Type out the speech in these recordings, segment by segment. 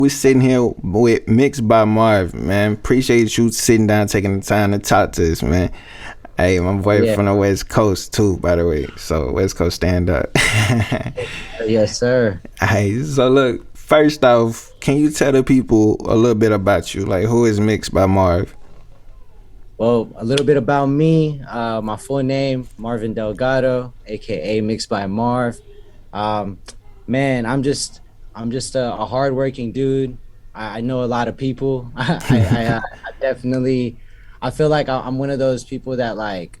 We're sitting here with Mixed by Marv, man. Appreciate you sitting down, taking the time to talk to us, man. Hey, my boy from the West Coast too, by the way. So West Coast stand up. Yes, sir. Hey, so look, first off, can you tell the people a little bit about you? Like, who is Mixed by Marv? Well, a little bit about me. My full name, Marvin Delgado, aka Mixed by Marv. Man, I'm just a hardworking dude. I know a lot of people. I definitely, I feel like I'm one of those people that like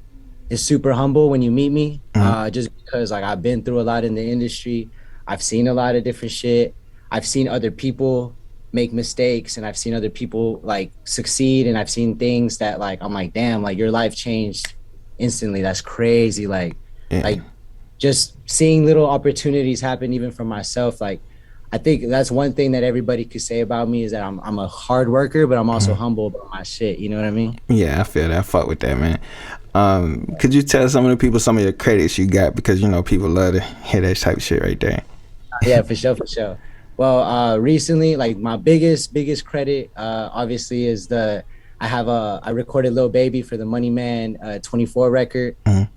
is super humble when you meet me. Just because like I've been through a lot in the industry. I've seen a lot of different shit. I've seen other people make mistakes, and I've seen other people like succeed, and I've seen things that like I'm like, damn, like your life changed instantly. That's crazy. Like just seeing little opportunities happen even for myself. Like I think that's one thing that everybody could say about me is that I'm a hard worker, but I'm also humble about my shit. You know what I mean? Yeah, I feel that. I fuck with that, man. Could you tell some of the people some of your credits you got, because you know people love to hear that type of shit right there. Yeah, for sure, for sure. Well, recently, like my biggest credit, obviously is I recorded Lil Baby for the Money Man 24 record, the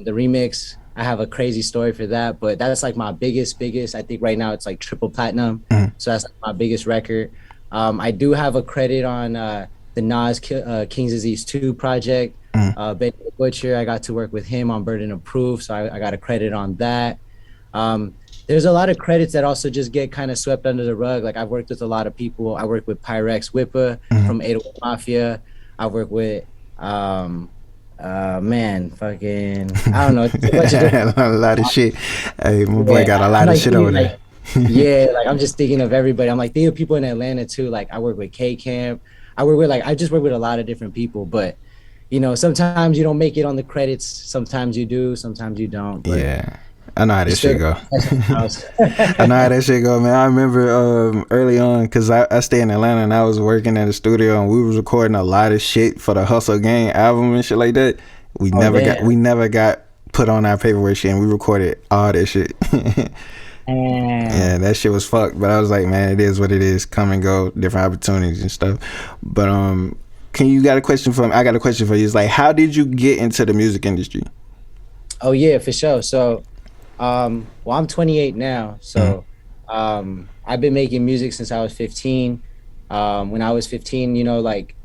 remix. I have a crazy story for that, but that's like my biggest. I think right now it's like triple platinum, so that's like my biggest record. I do have a credit on the Nas King's Disease 2 project. Benny the Butcher, I got to work with him on Burden of Proof, so I got a credit on that. There's a lot of credits that also just get kind of swept under the rug. Like I've worked with a lot of people. I worked with Pyrex Whippa from 808 Mafia. I worked with man, fucking I don't know, a lot of shit. Hey, my boy got a lot of shit over there. Yeah, like I'm just thinking of everybody. I'm like thinking of people in Atlanta too. Like I work with K Camp. I just work with a lot of different people, but you know, sometimes you don't make it on the credits, sometimes you do, sometimes you don't. But yeah. I know how that shit go. I know how that shit go, man. I remember early on, because I stay in Atlanta and I was working at a studio and we was recording a lot of shit for the Hustle Gang album and shit like that. We never got put on our paperwork shit, and we recorded all that shit. Yeah, that shit was fucked. But I was like, man, it is what it is. Come and go, different opportunities and stuff. But I got a question for you. It's like, how did you get into the music industry? Oh yeah, for sure. So well, I'm 28 now, so I've been making music since I was 15. When I was 15, you know, like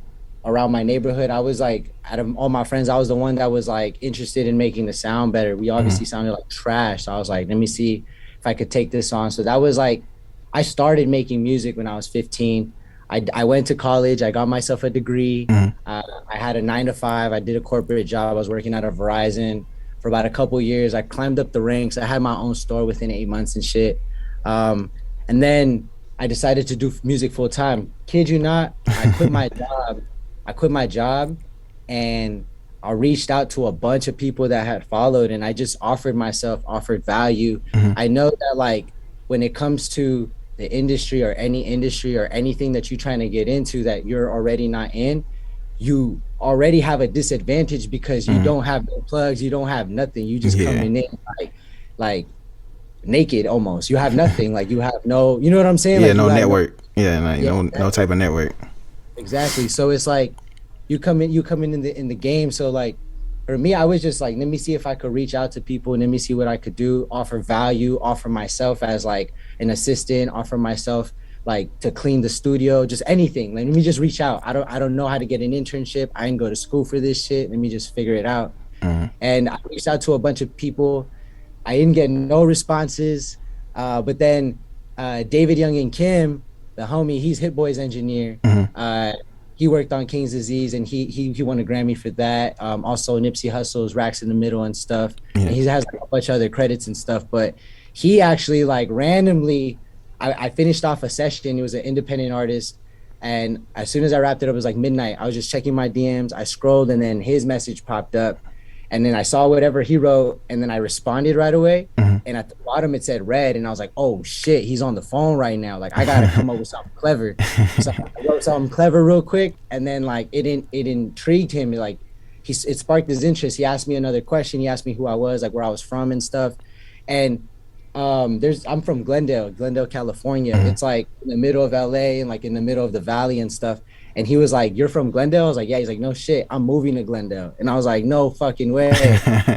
around my neighborhood, I was like, out of all my friends, I was the one that was like interested in making the sound better. We obviously sounded like trash, so I was like, let me see if I could take this on. So that was like, I started making music when I was 15. I went to college, I got myself a degree. I had a 9 to 5. I did a corporate job. I was working at a Verizon for about a couple years. I climbed up the ranks. I had my own store within 8 months and shit. And then I decided to do music full time. Kid you not, I quit my job and I reached out to a bunch of people that had followed, and I just offered value. I know that like when it comes to the industry or any industry or anything that you're trying to get into that you're already not in, you already have a disadvantage because you don't have no plugs, you don't have nothing. You just coming in like naked almost. You have nothing. Like you have no, you know what I'm saying? Yeah, like no network. No type of network. Exactly. So it's like you come in in the game. So like for me, I was just like, let me see if I could reach out to people and let me see what I could do, offer value, offer myself as like an assistant, offer myself like to clean the studio, just anything. Like, let me just reach out. I don't know how to get an internship. I didn't go to school for this shit. Let me just figure it out. And I reached out to a bunch of people. I didn't get no responses. But then David Young and Kim, the homie, he's Hit Boy's engineer. He worked on King's Disease and he won a Grammy for that. Also Nipsey Hussle's Racks in the Middle and stuff. And he has like a bunch of other credits and stuff. But he actually like randomly, I finished off a session. He was an independent artist. And as soon as I wrapped it up, it was like midnight. I was just checking my DMs. I scrolled and then his message popped up. And then I saw whatever he wrote and then I responded right away. And at the bottom it said read. And I was like, oh shit, he's on the phone right now. Like I gotta come up with something clever. So I wrote something clever real quick. And then like it intrigued him. Like it sparked his interest. He asked me another question. He asked me who I was, like where I was from and stuff. And I'm from Glendale, California. Mm-hmm. It's like in the middle of LA and like in the middle of the valley and stuff. And he was like, "You're from Glendale?" I was like, "Yeah." He's like, "No shit, I'm moving to Glendale." And I was like, "No fucking way."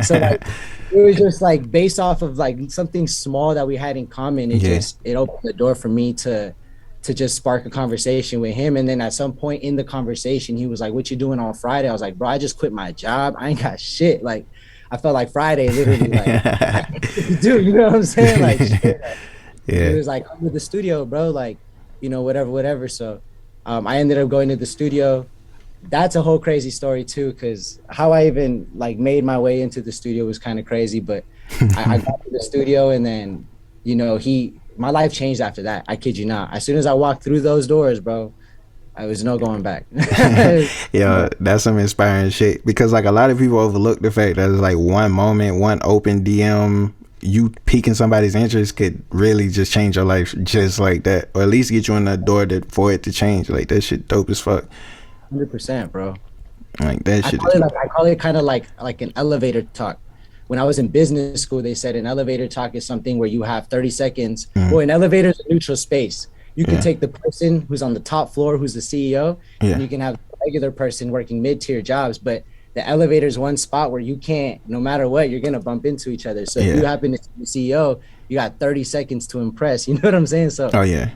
So like it was just like based off of like something small that we had in common. Yeah. It opened the door for me to just spark a conversation with him. And then at some point in the conversation, he was like, "What you doing on Friday?" I was like, "Bro, I just quit my job. I ain't got shit." Like I felt like Friday, literally, like, dude, you know what I'm saying? Like, shit. He Yeah. was like, "Come to the studio, bro." Like, whatever, whatever. So, I ended up going to the studio. That's a whole crazy story too, because how I even like made my way into the studio was kind of crazy. But I got to the studio, and then, my life changed after that. I kid you not. As soon as I walked through those doors, bro, I was no going back. Yeah, that's some inspiring shit because like a lot of people overlook the fact that it's like one moment, one open DM, you piquing somebody's interest could really just change your life just like that, or at least get you in the door for it to change. Like that shit dope as fuck. 100%, bro. Like that shit is. I call it kind of like an elevator talk. When I was in business school, they said an elevator talk is something where you have 30 seconds. Mm, Well, an elevator is a neutral space. You can yeah, take the person who's on the top floor, who's the CEO, and yeah, you can have a regular person working mid-tier jobs. But the elevator is one spot where you can't, no matter what, you're gonna bump into each other. So if you yeah. happen to be the CEO, you got 30 seconds to impress. You know what I'm saying? So Oh yeah.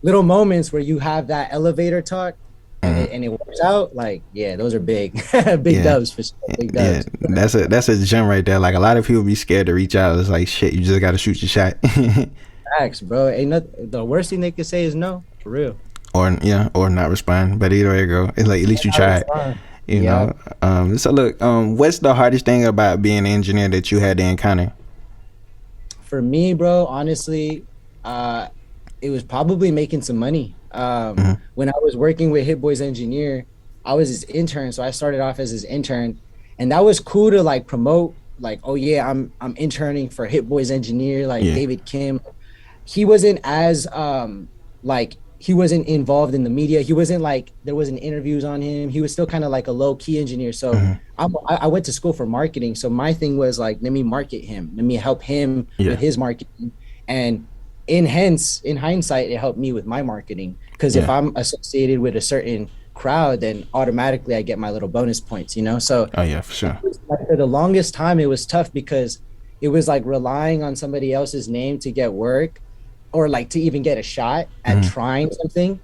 little moments where you have that elevator talk and Mm, it works out, like, yeah, those are big, big yeah. dubs for sure. Big Yeah, dubs. that's a gem right there. Like a lot of people be scared to reach out. It's like shit, you just gotta shoot your shot. Facts, bro. Ain't nothing. The worst thing they could say is no, for real. Or yeah, or not respond. But either way it go, it's like at least you That was tried. fun. You Yeah. know. So look, what's the hardest thing about being an engineer that you had to encounter? For me, bro, honestly, uh, it was probably making some money. Mm-hmm. When I was working with Hit Boy's engineer, I was his intern, so I started off as his intern, and that was cool to like promote. Like, oh yeah, I'm interning for Hit Boy's engineer, like Yeah, David Kim. He wasn't as like he wasn't involved in the media. He wasn't like there wasn't interviews on him. He was still kind of like a low key engineer. So mm-hmm. I went to school for marketing. So my thing was like, let me market him. Let me help him with Yeah, his marketing. And in hindsight, it helped me with my marketing. Because if yeah. I'm associated with a certain crowd, then automatically I get my little bonus points, So Oh yeah, for sure. like for the longest time, it was tough because it was like relying on somebody else's name to get work or like to even get a shot at Mm-hmm. trying something.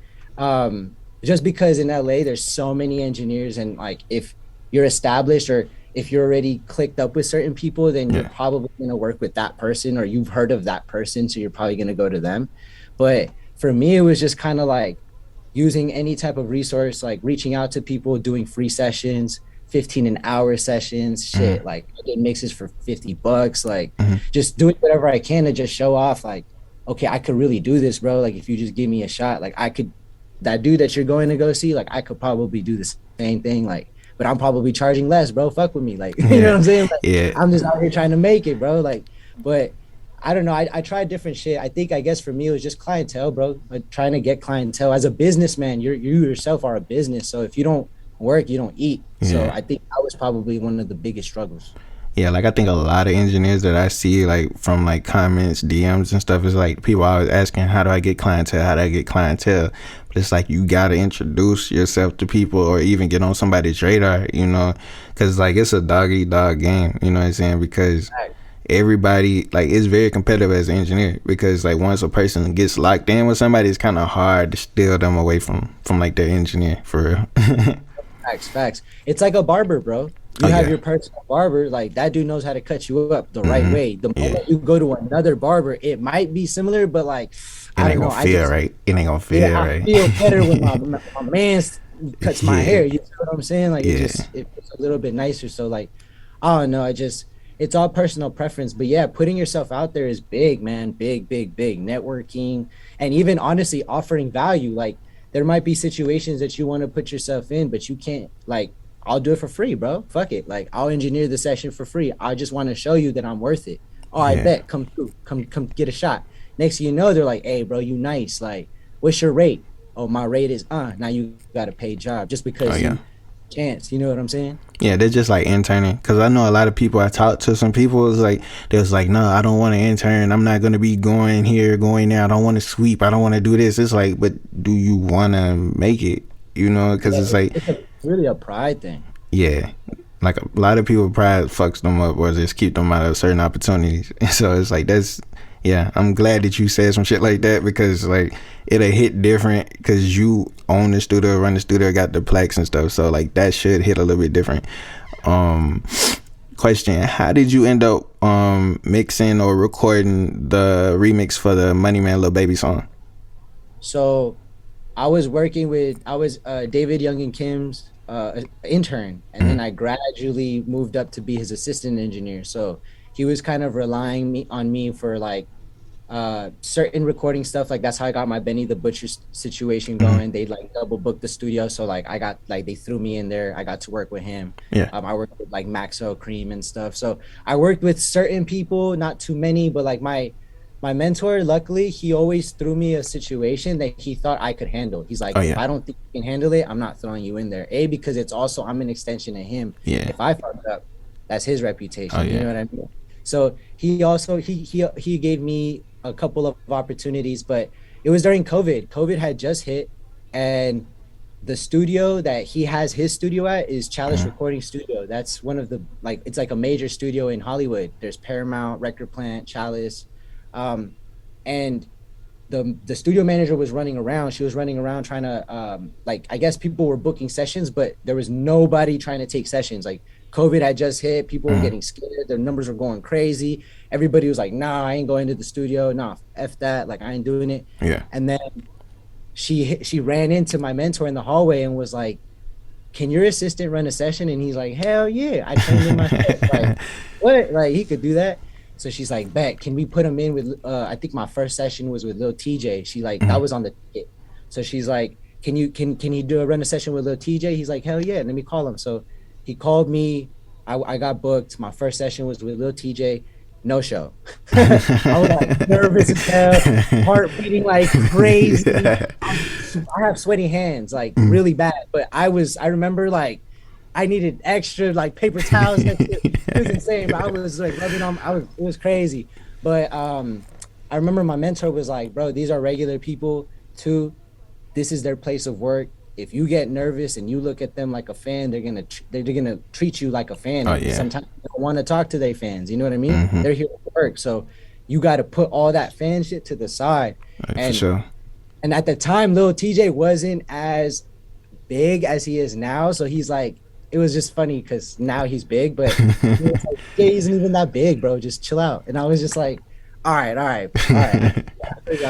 Just because in LA, there's so many engineers, and like if you're established or if you're already clicked up with certain people, then you're Yeah, probably going to work with that person or you've heard of that person. So you're probably going to go to them. But for me, it was just kind of like using any type of resource, like reaching out to people, doing free sessions, 15 an hour sessions, mm-hmm. shit, like I did mixes for $50, like Mm-hmm. just doing whatever I can to just show off, like, okay, I could really do this, bro. Like if you just give me a shot, like I could, that dude that you're going to go see, like I could probably do the same thing, like, but I'm probably charging less, bro. Fuck with me, like, you know Yeah, what I'm saying? Like, yeah, I'm just out here trying to make it, bro. Like, but I don't know. I tried different shit. I guess for me it was just clientele, bro. Like trying to get clientele. As a businessman, you yourself are a business. So if you don't work, you don't eat. So yeah. I think that was probably one of the biggest struggles. Yeah, like I think a lot of engineers that I see like from like comments, DMs and stuff is like people always asking, how do I get clientele? How do I get clientele? But it's like you gotta introduce yourself to people or even get on somebody's radar, because like it's a dog eat dog game, you know what I'm saying? Because everybody like it's very competitive as an engineer because like once a person gets locked in with somebody, it's kind of hard to steal them away from like their engineer for real. Facts, facts. It's like a barber, bro. Oh You have yeah. your personal barber, like that dude knows how to cut you up the right Hmm. way. The Yeah. moment you go to another barber, it might be similar, but like It I ain't don't know. gonna feel right. It ain't gonna Yeah, feel I right. feel better when my man cuts my Yeah. hair. You know what I'm saying? Like Yeah. it's a little bit nicer. So like I don't know. It's all personal preference. But yeah, putting yourself out there is big, man. Big, big, big. Networking and even honestly offering value. Like there might be situations that you want to put yourself in, but you can't. Like I'll do it for free, bro. Fuck it. Like I'll engineer the session for free. I just want to show you that I'm worth it. Oh, I Yeah. bet. Come through. Come get a shot. Next thing you know, they're like, hey, bro, you nice. Like, what's your rate? Oh, my rate is now you got a paid job just Oh because yeah. chance. You know what I'm saying? Yeah, they're just like interning. Cause I know a lot of people. I talked to some people. Was like, they was like, no, I don't want to intern. I'm not gonna be going here, going there. I don't want to sweep. I don't want to do this. It's like, but do you want to make it? You know, cause Yeah, it's like, it's really a pride thing. yeah, like a lot of people pride fucks them up or just keep them out of certain opportunities. And so it's like that's, yeah, I'm glad that you said some shit like that because like it'll hit different because you own the studio, run the studio, got the plaques and stuff. So like that should hit a little bit different. Um, Question: how did you end up mixing or recording the remix for the Money Man Lil Baby song? So I was working with David Young and Kim's intern, and then I gradually moved up to be his assistant engineer. So he was kind of relying on me for like certain recording stuff. Like that's how I got my Benny the Butcher situation going. They like double booked the studio, so like I got like they threw me in there. I got to work with him. Yeah. I worked with like Maxo Cream and stuff. So I worked with certain people, not too many, but like my mentor, luckily, he always threw me a situation that he thought I could handle. He's like, if I don't think you can handle it, I'm not throwing you in there. A, because it's also, I'm an extension of him. Yeah. If I fuck up, that's his reputation. You know what I mean? So he also, he gave me a couple of opportunities, but it was during COVID. COVID had just hit, and the studio that he has his studio at is Chalice Recording Studio. That's one of the, like, it's like a major studio in Hollywood. There's Paramount, Record Plant, Chalice. And the studio manager was running around. She was running around trying to like, I guess people were booking sessions, but there was nobody trying to take sessions. Like COVID had just hit, people were getting scared, their numbers were going crazy. Everybody was like, nah, I ain't going to the studio. Nah, F that, like I ain't doing it. Yeah. And then she ran into my mentor in the hallway and was like, can your assistant run a session? And he's like, hell yeah. I trained him myself. Like, what? Like he could do that. So she's like, bet, can we put him in with, I think my first session was with Lil TJ. She like, that was on the ticket. So she's like, can you run a session with Lil TJ? He's like, hell yeah, let me call him. So he called me, I got booked. My first session was with Lil TJ, no show. I was like nervous as hell, heart beating like crazy. I have sweaty hands, like really bad. But I remember like, I needed extra like paper towels. It was insane. But I was like rubbing on. It was crazy. But I remember my mentor was like, "Bro, these are regular people too. This is their place of work. If you get nervous and you look at them like a fan, they're gonna treat you like a fan. Oh, yeah. Sometimes they don't want to talk to their fans. You know what I mean? They're here to work. So you got to put all that fan shit to the side. For sure. And at the time, Lil TJ wasn't as big as he is now. So he's like, it was just funny because now he's big, but he was like, yeah, he isn't even that big, bro. Just chill out. And I was just like, all right. I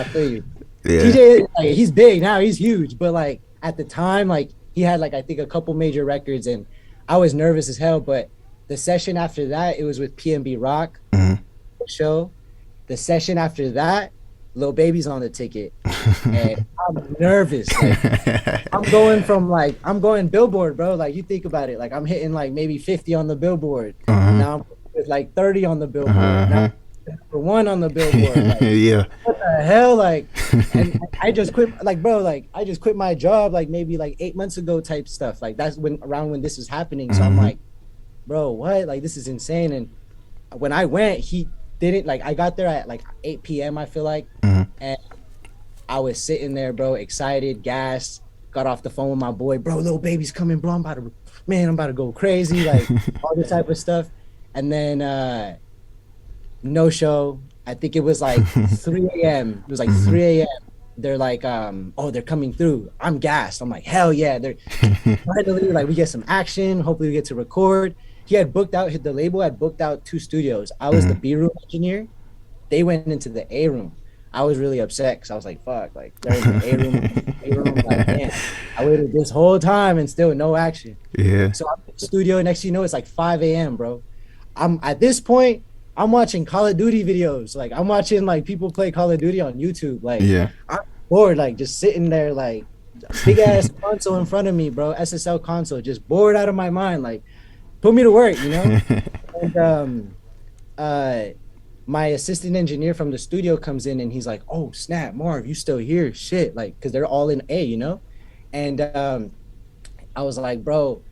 feel you. Yeah. TJ, like, he's big now. He's huge. But like at the time, like he had like, I think a couple major records and I was nervous as hell. But the session after that, it was with PNB Rock show. The session after that, Lil Baby's on the ticket. And I'm nervous. Like, I'm going Billboard, bro. Like you think about it, like I'm hitting like maybe 50 on the Billboard. Now I'm with like 30 on the Billboard. Now I'm number 1 on the Billboard. Like, yeah. What the hell? Like, and I just quit. Like, bro, like I just quit my job like maybe like 8 months ago type stuff. Like that's around when this was happening. So I'm like, bro, what? Like this is insane. And when I went, he didn't like. I got there at like 8 p.m. I feel like, and I was sitting there, bro, excited, gassed, got off the phone with my boy, bro, Lil Baby's coming, bro, I'm about to go crazy, like all this type of stuff. And then no show. I think it was like 3 a.m. It was like 3 a.m. They're like, oh, they're coming through. I'm gassed. I'm like, hell yeah. They're finally like, we get some action. Hopefully we get to record. The label had booked out 2 studios. I was the B room engineer. They went into the A room. I was really upset because I was like, fuck, like they're in the A room. Like, man, I waited this whole time and still no action. Yeah. So I'm in the studio. Next thing you know, it's like 5 a.m., bro. At this point, I'm watching Call of Duty videos. Like I'm watching like people play Call of Duty on YouTube. Like I'm bored, like just sitting there, like big ass console in front of me, bro. SSL console, just bored out of my mind. Like put me to work, you know? And my assistant engineer from the studio comes in and he's like, oh snap, Marv, you still here? Shit, like, cause they're all in A, you know? And I was like, bro,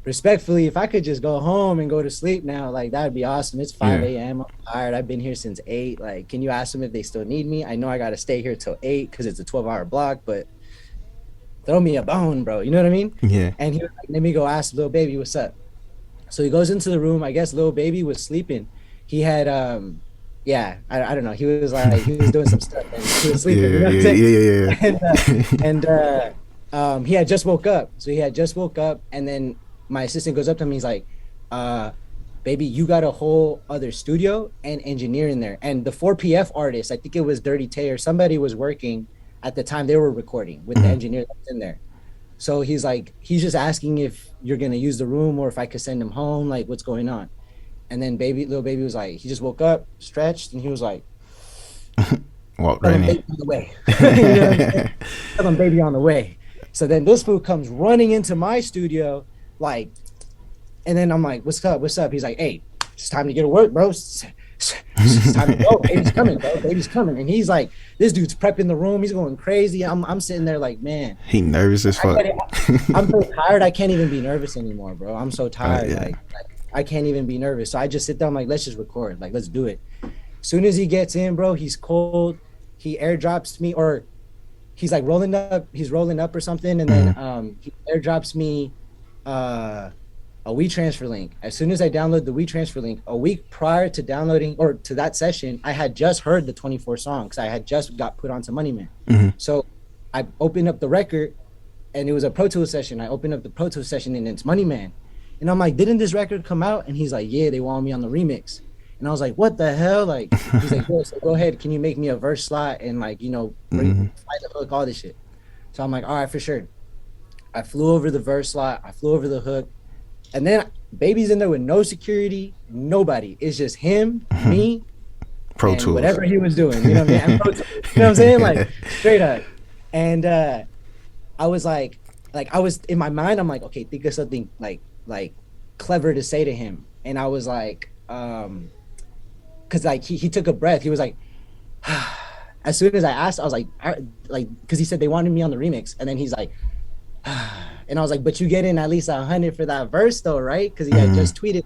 respectfully, if I could just go home and go to sleep now, like that would be awesome. It's 5 a.m. I'm tired. I've been here since 8. Like, can you ask them if they still need me? I know I got to stay here till 8 because it's a 12-hour block, but throw me a bone, bro. You know what I mean? Yeah. And he was like, let me go ask Lil Baby what's up. So he goes into the room. I guess Lil Baby was sleeping. He had yeah, I don't know. He was like, he was doing some stuff and he was sleeping. You know what I'm saying? And he had just woke up. So he had just woke up, and then my assistant goes up to him. He's like, baby, you got a whole other studio and engineer in there. And the 4PF artist, I think it was Dirty Tay or somebody was working at the time they were recording with the engineer that's in there. So he's like, he's just asking if you're going to use the room or if I could send him home, like what's going on. And then Lil Baby was like, he just woke up, stretched, and he was like, walked right in. Baby on the way. You know what I'm saying? Tell him baby on the way. So then this fool comes running into my studio, like, and then I'm like, what's up? What's up? He's like, hey, it's time to get to work, bro. It's time to go. Baby's coming, bro. Baby's coming. And he's like, this dude's prepping the room. He's going crazy. I'm sitting there like, man. He nervous as fuck. I'm so tired. I can't even be nervous anymore, bro. I'm so tired. Like, I can't even be nervous. So I just sit down like, let's just record. Like, let's do it. As soon as he gets in, bro, he's cold. He airdrops me, or he's like rolling up. He's rolling up or something. And then he airdrops me a WeTransfer link. As soon as I download the WeTransfer link, a week prior to downloading or to that session, I had just heard the 24 songs. I had just got put onto Money Man. So I opened up the record, and it was a Pro Tools session. I opened up the Pro Tools session, and it's Money Man. And I'm like, didn't this record come out? And he's like, yeah, they want me on the remix. And I was like, what the hell? Like, he's like, yo, so go ahead. Can you make me a verse slot and like, you know, fly the hook, all this shit. So I'm like, all right, for sure. I flew over the verse slot. I flew over the hook. And then Baby's in there with no security, nobody. It's just him, me, Pro Tools, whatever he was doing. You know what I mean? You know what I'm saying? Like, straight up. And I was like I was in my mind, I'm like, okay, think of something like clever to say to him. And I was like, because like he took a breath. He was like, as soon as I asked, I was like, because he said they wanted me on the remix. And then he's like, and I was like, but you get in at least 100 for that verse though, right? Because he had just tweeted.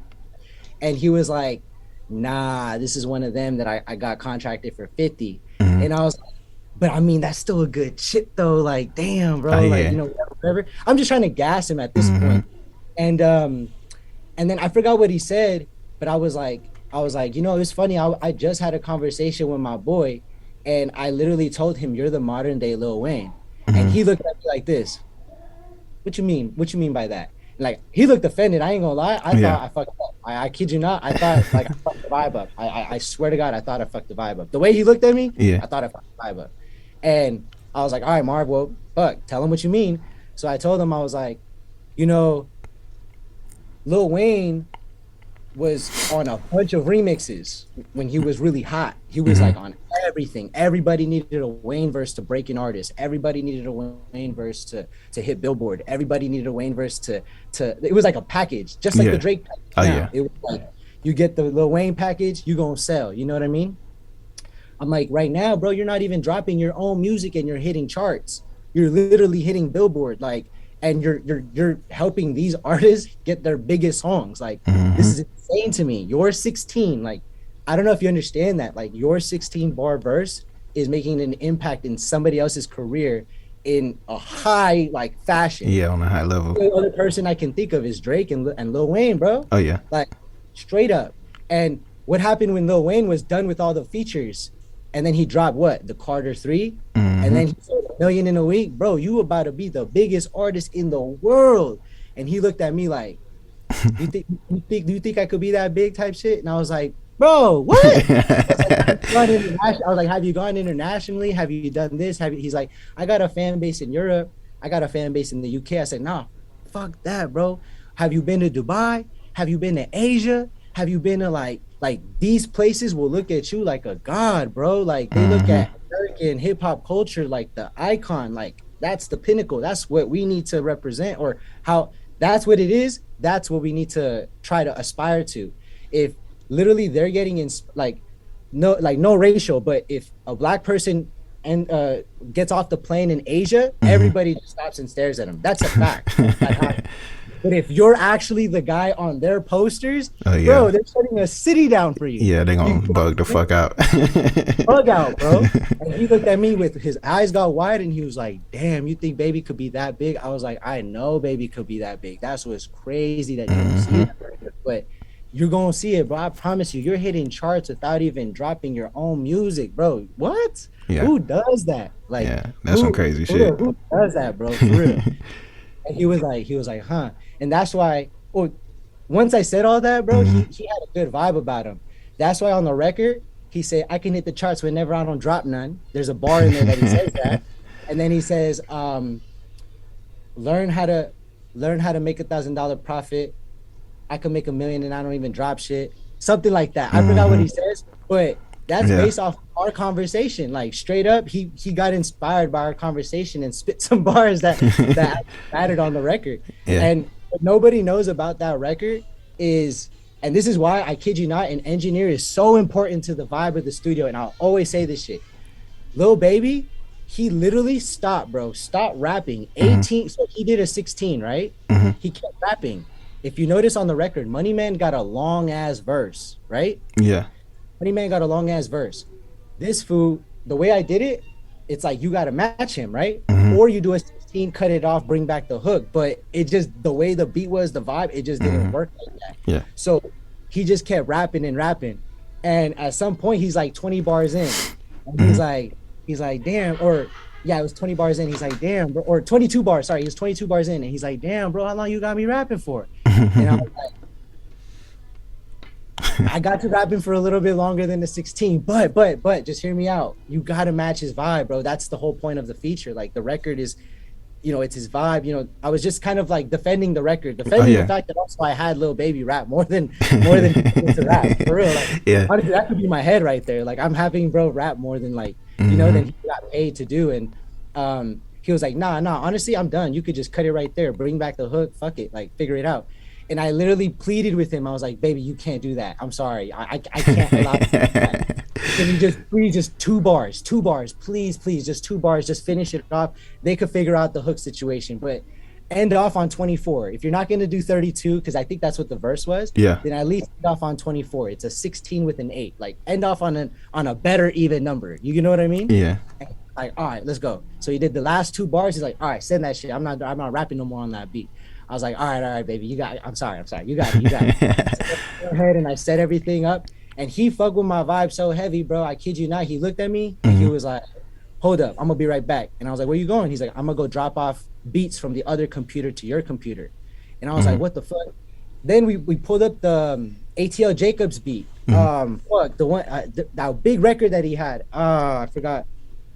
And he was like, nah, this is one of them that I got contracted for 50. And I was like, but I mean, that's still a good shit though. Like, damn, bro. Like, you know, whatever. I'm just trying to gas him at this point. And then I forgot what he said, but I was like, you know, it's funny. I just had a conversation with my boy, and I literally told him, you're the modern day Lil Wayne. And he looked at me like this. What you mean? What you mean by that? Like, he looked offended. I ain't gonna lie. I thought I fucked up. I kid you not. I thought like I fucked the vibe up. I swear to God, I thought I fucked the vibe up. The way he looked at me, I thought I fucked the vibe up. And I was like, all right, Marv, well, fuck, tell him what you mean. So I told him, I was like, you know, Lil Wayne was on a bunch of remixes when he was really hot. He was like on everything. Everybody needed a Wayne verse to break an artist. Everybody needed a Wayne verse to hit Billboard. Everybody needed a Wayne verse to it was like a package, just like the Drake package. It was like, you get the Lil Wayne package, you gonna sell. You know what I mean? I'm like, right now, bro, you're not even dropping your own music and you're hitting charts. You're literally hitting Billboard, like, and you're helping these artists get their biggest songs. Like, this is insane to me. Your 16, like, I don't know if you understand that. Like, your 16 bar verse is making an impact in somebody else's career in a high like fashion. Yeah, on a high level. The other person I can think of is Drake and Lil Wayne, bro. Oh yeah, like straight up. And what happened when Lil Wayne was done with all the features, and then he dropped what, the Carter 3, and then he sold 1 million in a week, bro. You about to be the biggest artist in the world. And he looked at me like, do you think I could be that big type shit? And I was like, bro, what? I was like, have you gone internationally? Have you done this? He's like, I got a fan base in Europe. I got a fan base in the UK. I said, nah, fuck that, bro. Have you been to Dubai? Have you been to Asia? Have you been to like these places will look at you like a god, bro. Like they look at American hip hop culture like the icon. Like that's the pinnacle. That's what we need to represent, or how that's what it is. That's what we need to try to aspire to. If literally they're getting in no racial, but if a black person and gets off the plane in Asia, everybody just stops and stares at him. That's a fact. But if you're actually the guy on their posters, Oh, yeah. bro, they're shutting a city down for you. Yeah, they're gonna bug the fuck out. Bug out, bro. And he looked at me with his eyes got wide and he was like, damn, you think Baby could be that big? I was like, I know Baby could be that big. That's what's crazy that you don't see it. But you're gonna see it, bro. I promise you, you're hitting charts without even dropping your own music, bro. What? Yeah. Who does that? Like, yeah, that's some crazy shit. Who does that, bro? For real. And he was like, huh? And that's why, well, once I said all that, bro, he had a good vibe about him. That's why on the record, he said, I can hit the charts whenever I don't drop none. There's a bar in there that he says that. And then he says, learn how to make $1,000 profit. I can make $1 million and I don't even drop shit. Something like that. I forgot what he says, but that's based off our conversation. Like straight up, he got inspired by our conversation and spit some bars that mattered on the record. Yeah. And what nobody knows about that record is, and this is why, I kid you not, an engineer is so important to the vibe of the studio. And I'll always say this shit. Lil Baby, he literally stopped rapping. 18, so he did a 16, right? He kept rapping. If you notice on the record, Money Man got a long ass verse, right? Yeah. Money Man got a long ass verse. This fool, the way I did it, it's like you gotta match him, right? Or you do a 16, cut it off, bring back the hook. But it just, the way the beat was, the vibe, it just didn't work like that. Yeah. So he just kept rapping and rapping. And at some point he's like 20 bars in. And he's like, damn, or yeah, it was 20 bars in. He's like, damn, bro, or 22 bars. Sorry, he was 22 bars in. And he's like, damn, bro, how long you got me rapping for? And I was like, I got to rapping for a little bit longer than the 16, but just hear me out. You got to match his vibe, bro. That's the whole point of the feature. Like the record is, you know, it's his vibe. You know, I was just kind of like defending the record, the fact that also I had Lil Baby rap more than to rap, for real. Like, honestly, that could be my head right there. Like I'm having bro rap more than like, you know, than he got paid to do. And he was like, nah, honestly, I'm done. You could just cut it right there. Bring back the hook. Fuck it. Like figure it out. And I literally pleaded with him. I was like, baby, you can't do that. I'm sorry. I can't allow you to do that. Can you just two bars, please, just 2 bars, just finish it off. They could figure out the hook situation, but end off on 24. If you're not going to do 32, because I think that's what the verse was, then at least end off on 24. It's a 16 with an 8. Like end off on a better even number. You know what I mean? Yeah. Like, all right, let's go. So he did the last 2 bars. He's like, all right, send that shit. I'm not rapping no more on that beat. I was like, all right, baby, you got it. I'm sorry. You got it. Go ahead, and I set everything up. And he fucked with my vibe so heavy, bro. I kid you not. He looked at me and he was like, hold up, I'm gonna be right back. And I was like, where you going? He's like, I'm gonna go drop off beats from the other computer to your computer. And I was like, what the fuck? Then we pulled up the ATL Jacobs beat. Fuck, the one that big record that he had. I forgot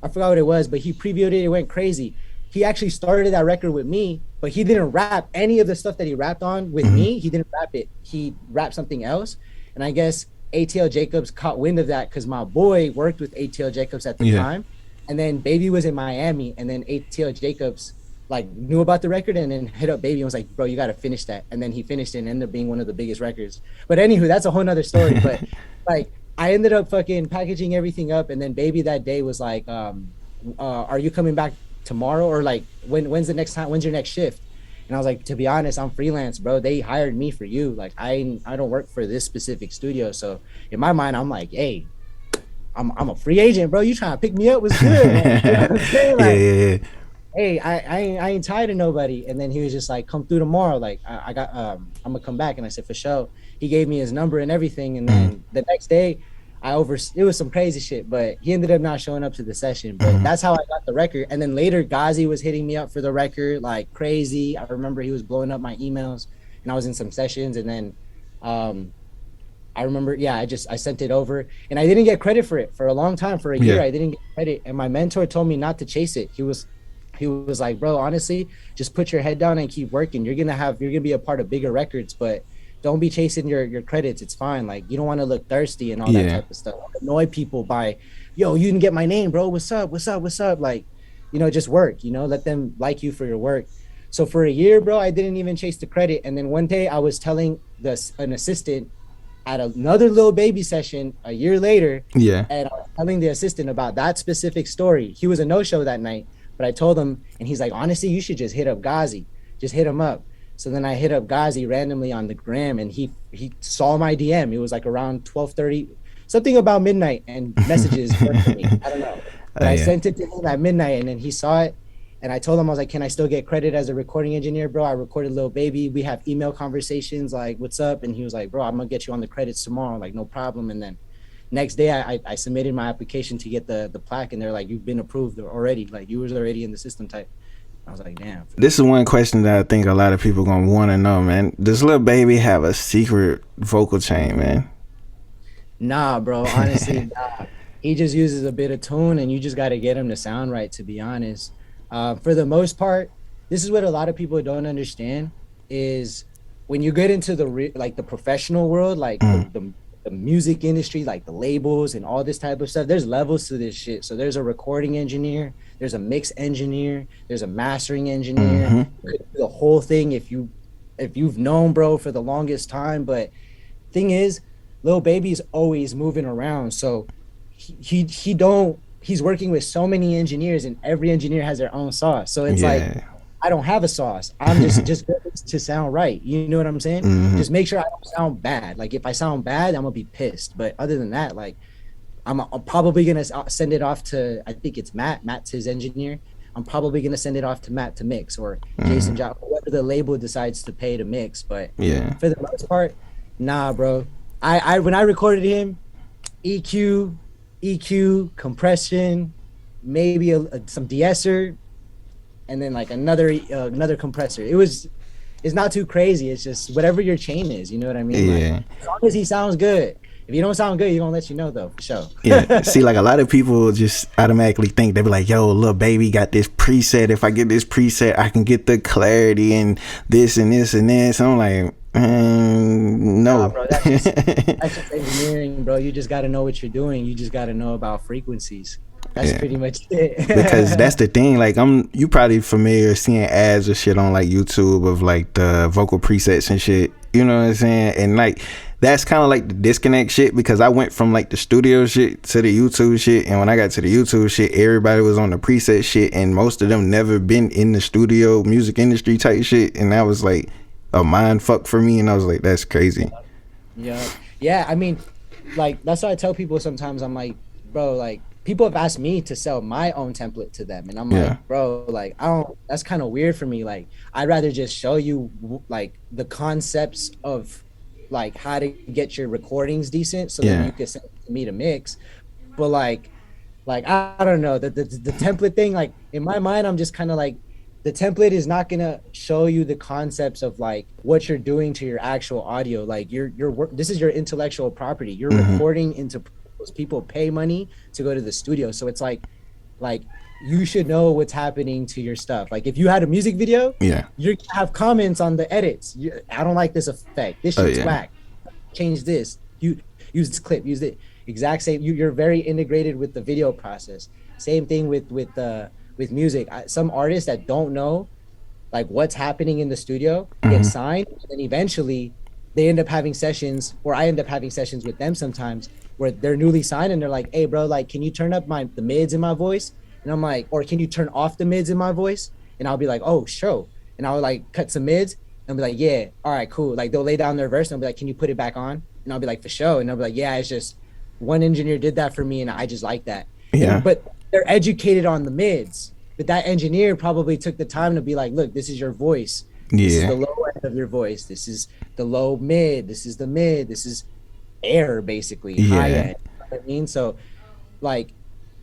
what it was, but he previewed it. It went crazy. He actually started that record with me, but he didn't rap any of the stuff that he rapped on with me. He didn't rap it. He rapped something else. And I guess ATL Jacobs caught wind of that because my boy worked with ATL Jacobs at the time. And then Baby was in Miami, and then ATL Jacobs like knew about the record and then hit up Baby and was like, bro, you got to finish that. And then he finished it and ended up being one of the biggest records. But anywho, that's a whole nother story. But like I ended up fucking packaging everything up, and then Baby that day was like, are you coming back tomorrow, or like when's the next time, when's your next shift? And I was like, to be honest, I'm freelance, bro. They hired me for you. Like I don't work for this specific studio. So in my mind, I'm like, hey, I'm a free agent, bro. You trying to pick me up was good. Man. You know what I'm saying? Like, hey, I ain't tired of nobody. And then he was just like, come through tomorrow. Like I got I'm gonna come back. And I said, for sure. He gave me his number and everything. And then the next day it was some crazy shit, but he ended up not showing up to the session. But that's how I got the record. And then later Ghazi was hitting me up for the record like crazy. I remember he was blowing up my emails, and I was in some sessions. And then I remember, I sent it over, and I didn't get credit for it for a long time. For a year, I didn't get credit. And my mentor told me not to chase it. He was like, bro, honestly, just put your head down and keep working. You're gonna be a part of bigger records, but don't be chasing your credits. It's fine. Like you don't want to look thirsty and all that type of stuff. Annoy people by, yo, you didn't get my name, bro. What's up? Like, just work, let them like you for your work. So for a year, bro, I didn't even chase the credit. And then one day I was telling an assistant at another Lil Baby session a year later. And I was telling the assistant about that specific story. He was a no-show that night, but I told him, and he's like, honestly, you should just hit up Ghazi. Just hit him up. So then I hit up Ghazi randomly on the gram, and he saw my DM. It was like around 12:30, something about midnight, and messages worked for me. I don't know, but I sent it to him at midnight, and then he saw it. And I told him, I was like, can I still get credit as a recording engineer, bro? I recorded Lil Baby. We have email conversations like, what's up? And he was like, bro, I'm gonna get you on the credits tomorrow. Like, no problem. And then next day I submitted my application to get the plaque, and they're like, you've been approved already. Like, you was already in the system type. I was like, damn. This is one question that I think a lot of people gonna want to know, man. Does Lil Baby have a secret vocal chain, man? Nah, bro. Honestly, nah. He just uses a bit of tune, and you just got to get him to sound right, to be honest. For the most part, this is what a lot of people don't understand is when you get into the professional world, like the music industry, like the labels and all this type of stuff, there's levels to this shit. So there's a recording engineer, there's a mix engineer, there's a mastering engineer, the whole thing. If you've known bro for the longest time, but thing is, Lil Baby's always moving around. So he's working with so many engineers, and every engineer has their own sauce. So it's like, I don't have a sauce. I'm just to sound right. You know what I'm saying? Just make sure I don't sound bad. Like if I sound bad, I'm gonna be pissed. But other than that, like I'm probably gonna send it off to, I think it's Matt. Matt's his engineer. I'm probably gonna send it off to Matt to mix, or Jason Job, whoever the label decides to pay to mix. But for the most part, nah, bro. I when I recorded him, EQ, compression, maybe some de-esser, and then like another compressor. It's not too crazy. It's just whatever your chain is, you know what I mean? Like, as long as he sounds good. If you don't sound good, you're gonna let you know though, for sure. See, like a lot of people just automatically think, they be like, yo, Lil Baby got this preset. If I get this preset, I can get the clarity and this and this and this. And I'm like, no. Nah, bro, that's just engineering, bro. You just got to know what you're doing. You just got to know about frequencies. That's pretty much it. Because that's the thing. Like, you probably familiar seeing ads or shit on like YouTube of like the vocal presets and shit. You know what I'm saying? And like, that's kind of like the disconnect shit, because I went from like the studio shit to the YouTube shit, and when I got to the YouTube shit, everybody was on the preset shit, and most of them never been in the studio music industry type shit, and that was like a mind fuck for me, and I was like, that's crazy. Yeah, I mean, like, that's why I tell people sometimes, I'm like, bro, like, people have asked me to sell my own template to them, and I'm like, bro, like, that's kind of weird for me. Like, I'd rather just show you like the concepts of like how to get your recordings decent, so that you can send it to me to mix. But like I don't know, the template thing, like in my mind, I'm just kind of like, the template is not gonna show you the concepts of like what you're doing to your actual audio. Like your work, this is your intellectual property. You're recording into people pay money to go to the studio, so it's like you should know what's happening to your stuff. Like if you had a music video, you're gonna have comments on the edits. I don't like this effect. This shit's whack. Change this. You use this clip. Use it. Exact same. You're very integrated with the video process. Same thing with music. Some artists that don't know like what's happening in the studio get signed, and then eventually they end up having sessions, or I end up having sessions with them sometimes, where they're newly signed and they're like, hey bro, like can you turn up the mids in my voice? And I'm like, or can you turn off the mids in my voice? And I'll be like, oh sure. And I'll like cut some mids and be like, yeah, all right, cool. Like they'll lay down their verse and I'll be like, can you put it back on? And I'll be like, for sure. And I'll be like, yeah, it's just one engineer did that for me and I just like that. But they're educated on the mids. But that engineer probably took the time to be like, look, this is your voice. This is the low end of your voice. This is the low mid. This is the mid. This is air, basically, high end. You know what I mean? So like,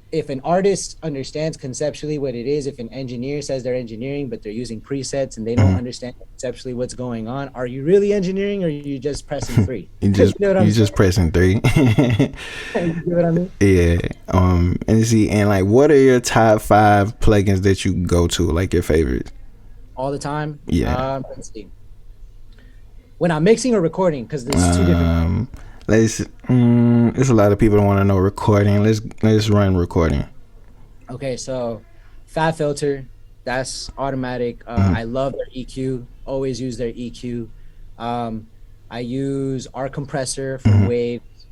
if an artist understands conceptually what it is, if an engineer says they're engineering, but they're using presets and they don't understand conceptually what's going on, are you really engineering, or are you just pressing 3? you just pressing 3. You know what I mean? Yeah. And see, and like, what are your top 5 plugins that you go to, like your favorites? All the time? Yeah. Let's see. When I'm mixing or recording, because there's 2 different. There's a lot of people that want to know recording. Let's run recording. Okay, so Fat Filter, that's automatic. I love their EQ. Always use their EQ. I use our compressor for waves.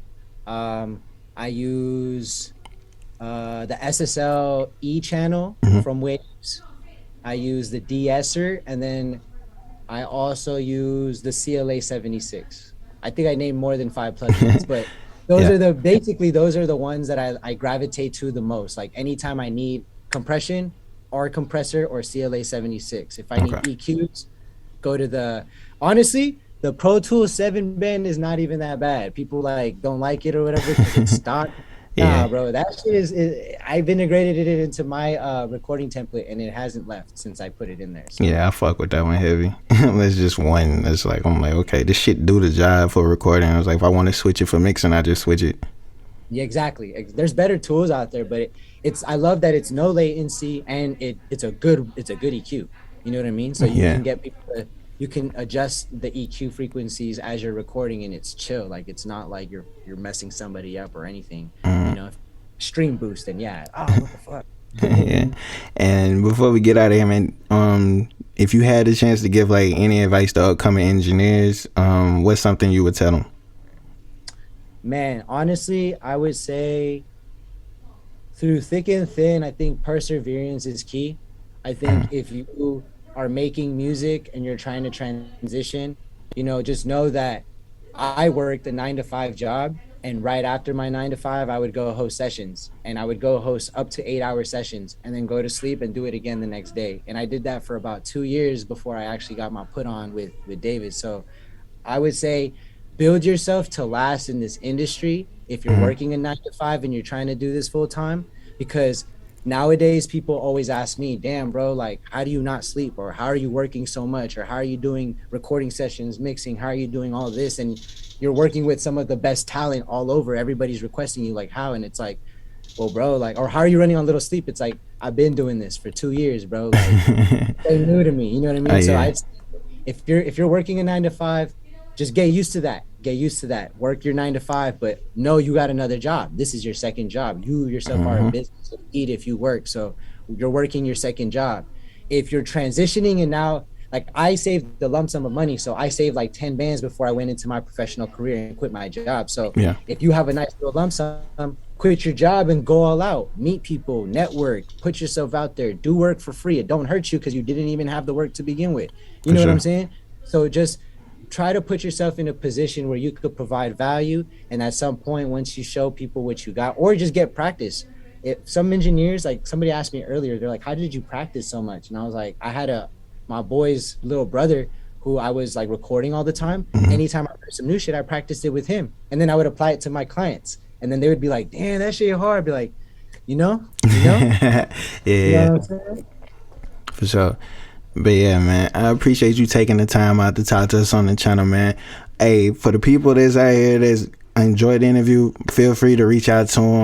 I use the SSL E channel from waves. I use the de-esser, and then I also use the CLA 76. I think I named more than 5 plugins, but those Yeah. are the ones that I gravitate to the most. Like anytime I need compression or compressor or CLA 76. If I need Okay. EQs, go to honestly, the Pro Tools 7 band is not even that bad. People like don't like it or whatever because it's stock. Yeah. Nah, bro, that shit I've integrated it into my recording template and it hasn't left since I put it in there. So Yeah, I fuck with that one heavy. That's just one. That's like, I'm like, okay, this shit do the job for recording. I was like, if I want to switch it for mixing, I just switch it. yeah, exactly. There's better tools out there, but I love that it's no latency and it's a good EQ. You know what I mean? So you Yeah. can get people you can adjust the EQ frequencies as you're recording and it's chill. Like it's not like you're messing somebody up or anything. You know, stream boost and yeah. Oh, what the fuck? Yeah. And before we get out of here, man, if you had the chance to give like any advice to upcoming engineers, what's something you would tell them? Man, honestly, I would say through thick and thin, I think perseverance is key. I think if you are making music and you're trying to transition, just know that I worked a 9 to 5 job. And right after my 9 to 5, I would go host sessions and I would go host up to 8-hour sessions and then go to sleep and do it again the next day. And I did that for about 2 years before I actually got my put on with David. So I would say build yourself to last in this industry if you're working a 9 to 5 and you're trying to do this full time, because nowadays people always ask me, damn bro, like how do you not sleep, or how are you working so much, or how are you doing recording sessions, mixing, how are you doing all this, and you're working with some of the best talent all over, everybody's requesting you, like how? And it's like, well bro, like, or how are you running on little sleep? It's like, I've been doing this for 2 years, bro, like they new to me, you know what I mean? So Yeah. if you're working a 9 to 5, just get used to that. Work your 9 to 5, but know you got another job. This is your second job. You yourself are a business. You eat if you work. So you're working your second job. If you're transitioning and now, like I saved the lump sum of money. So I saved like 10 bands before I went into my professional career and quit my job. So Yeah. if you have a nice little lump sum, quit your job and go all out. Meet people, network, put yourself out there, do work for free. It don't hurt you because you didn't even have the work to begin with. You know what I'm saying? So just try to put yourself in a position where you could provide value. And at some point, once you show people what you got, or just get practice. If some engineers, like somebody asked me earlier, they're like, how did you practice so much? And I was like, I had my boy's little brother who I was like recording all the time. Anytime I heard some new shit, I practiced it with him. And then I would apply it to my clients. And then they would be like, damn, that shit hard. I'd be like, you know? Yeah. You know what I'm saying? For sure. But yeah, man, I appreciate you taking the time out to talk to us on the channel, man. Hey, for the people that's out here that's enjoyed the interview, feel free to reach out to them.